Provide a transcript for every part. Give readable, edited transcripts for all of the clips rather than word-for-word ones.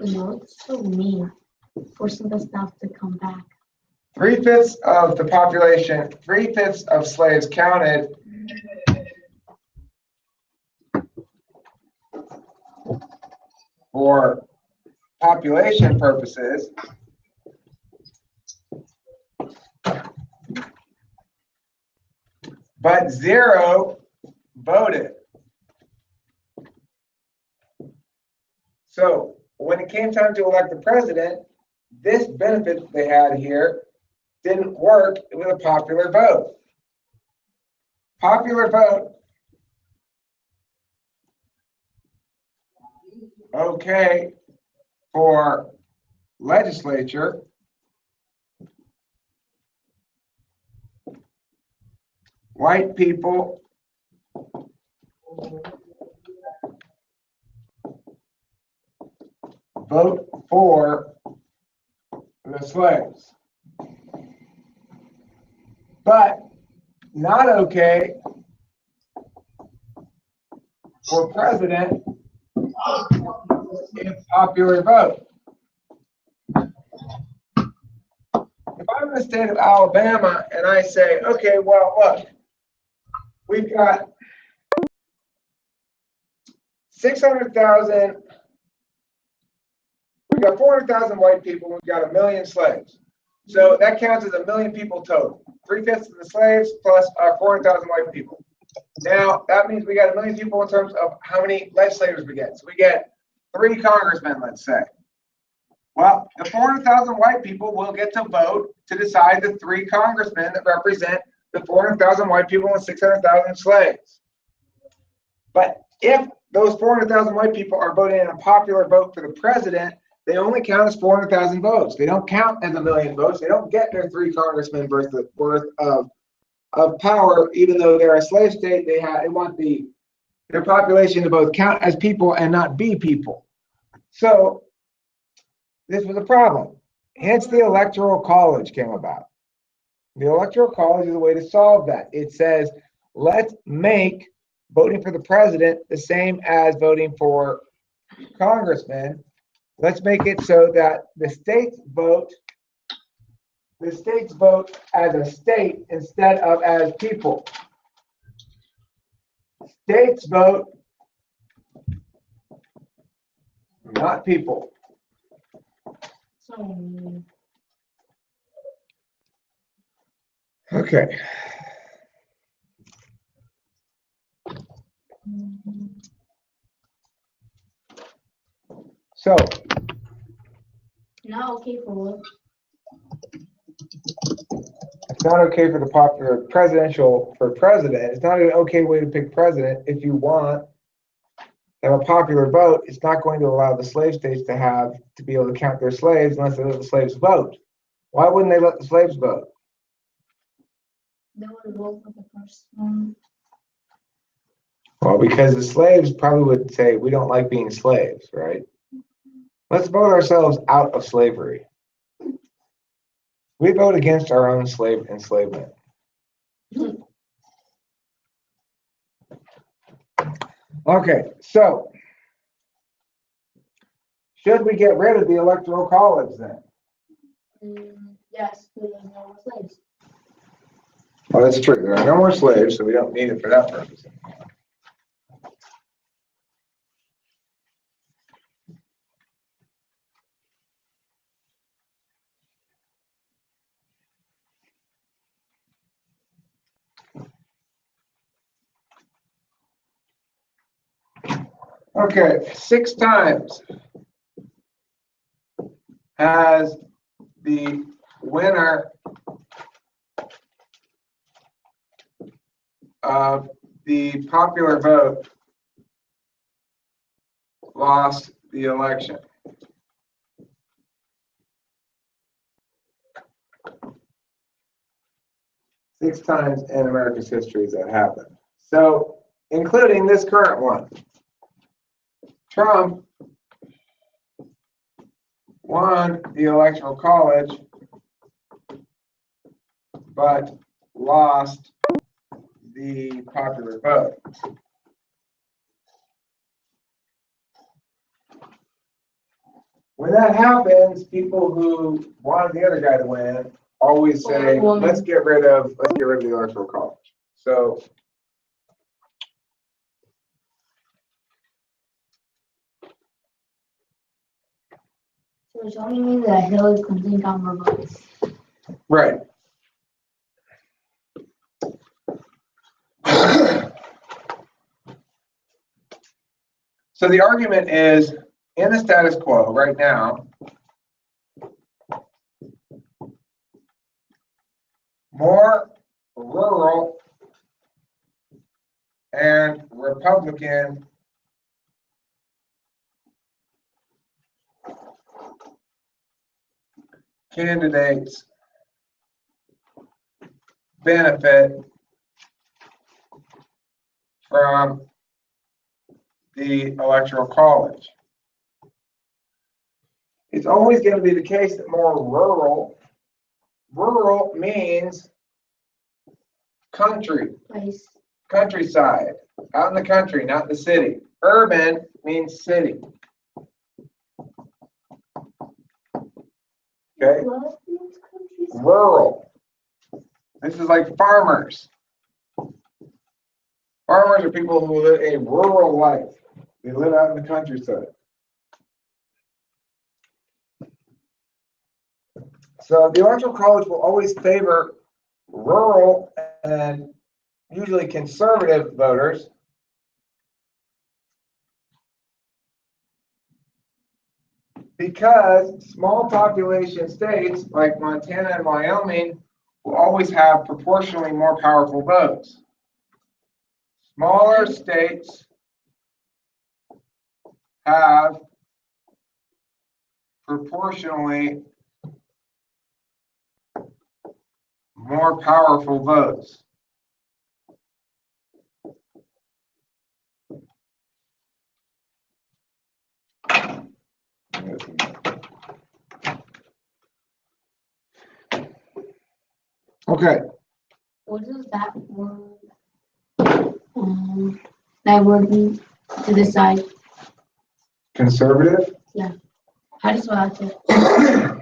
No, it's so mean. Forcing the South to come back. 3/5 of the population, 3/5 of slaves counted for population purposes, but 0 voted. So when it came time to elect the president, this benefit they had here didn't work with a popular vote. Popular vote, okay, for legislature, white people vote for the slaves. But not okay for president in popular vote. If I'm in the state of Alabama and I say, okay, well, look, we've got 600,000, we've got 400,000 white people, we've got 1 million slaves. So that counts as 1 million people total. 3/5 of the slaves plus our 400,000 white people. Now, that means we got 1 million people in terms of how many legislators we get. So we get 3 congressmen, let's say. Well, the 400,000 white people will get to vote to decide the 3 congressmen that represent the 400,000 white people and 600,000 slaves. But if those 400,000 white people are voting in a popular vote for the president, they only count as 400,000 votes. They don't count as 1 million votes. They don't get their 3 congressmen worth of power, even though they're a slave state. They want their population to both count as people and not be people. So this was a problem. Hence the Electoral College came about. The Electoral College is a way to solve that. It says, let's make voting for the president the same as voting for congressmen. Let's make it so that the states vote as a state instead of as people. States vote, not people. Okay. So. Not okay for what? It's not okay for the popular for president. It's not an okay way to pick president. If you want to have a popular vote, it's not going to allow the slave states to be able to count their slaves unless they let the slaves vote. Why wouldn't they let the slaves vote? They would vote for the first one. Well, because the slaves probably would say, we don't like being slaves, right? Let's vote ourselves out of slavery. We vote against our own enslavement. Okay, so should we get rid of the Electoral College then? Yes, because there's no more slaves. Well, that's true. There are no more slaves, so we don't need it for that purpose. Okay, 6 times has the winner of the popular vote lost the election. Six times in America's history has that happened. So, including this current one. Trump won the Electoral College, but lost the popular vote. that happens, people who wanted the other guy to win always say, Or woman. let's get rid of the electoral college. So So it's only means that Hillary Clinton got more votes. right. So the argument is, in the status quo right now, more rural and Republican candidates benefit from the electoral college. It's always going to be the case that more rural means country, countryside, out in the country, not the city. Urban means city. Okay? What means countryside? Rural. This is like farmers. Farmers are people who live a rural life. They live out in the countryside. So the electoral college will always favor rural and usually conservative voters because small population states like Montana and Wyoming will always have proportionally more powerful votes. Smaller states have proportionally more powerful votes. Okay. What does that word mean to this side? Conservative? Yeah. How do you spell it?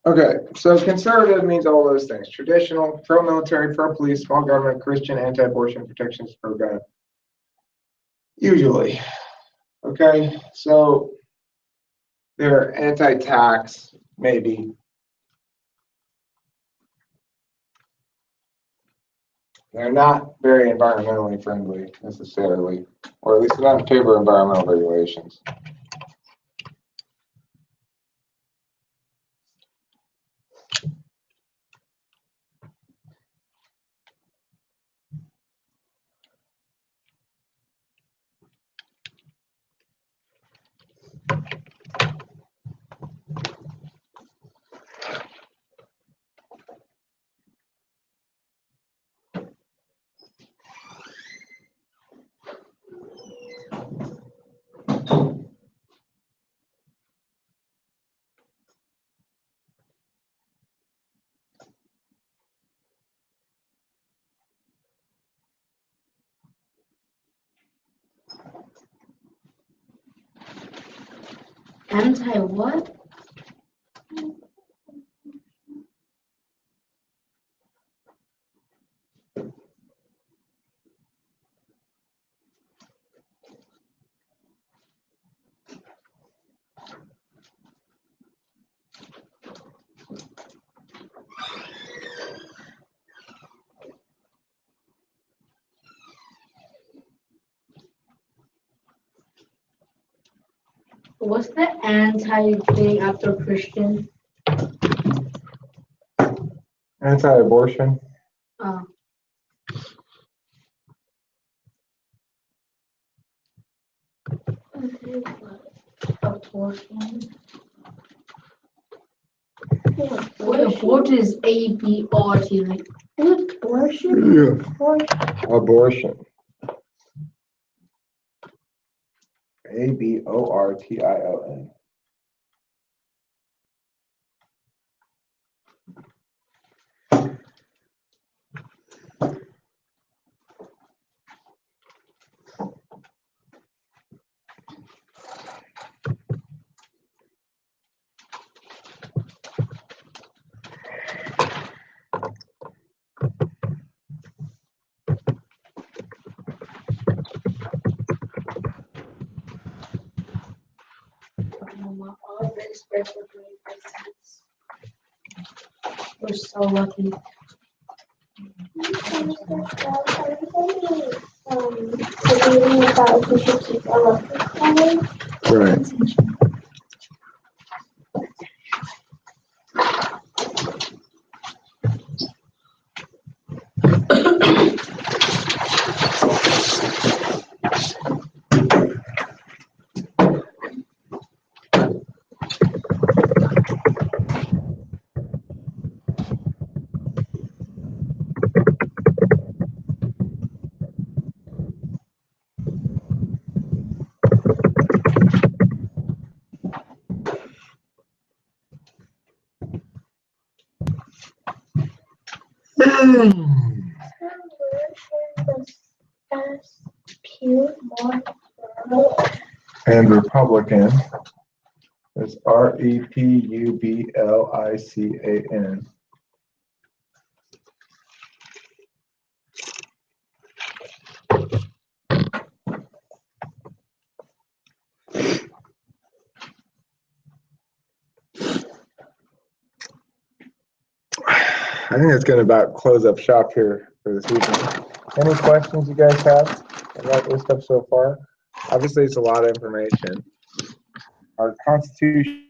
Okay, so conservative means all those things. Traditional, pro-military, pro-police, small government, Christian, anti-abortion, protectionist, pro-gun. Usually. Okay, so they're anti-tax, maybe. They're not very environmentally friendly, necessarily. Or at least they're not in favor of environmental regulations. Anti what? What's the anti thing after Christian? Anti-abortion. Abortion. What abortion is A-B-R-T, like abortion? Yeah. Abortion. A-B-O-R-T-I-O-N. All of this breaks for 25 cents. We're so lucky. Reading about if we should keep electric cars. Right. And Republican is R-E-P-U-B-L-I-C-A-N. I think that's going to about close up shop here for this evening. Any questions you guys have about this stuff so far? Obviously, it's a lot of information. Our Constitution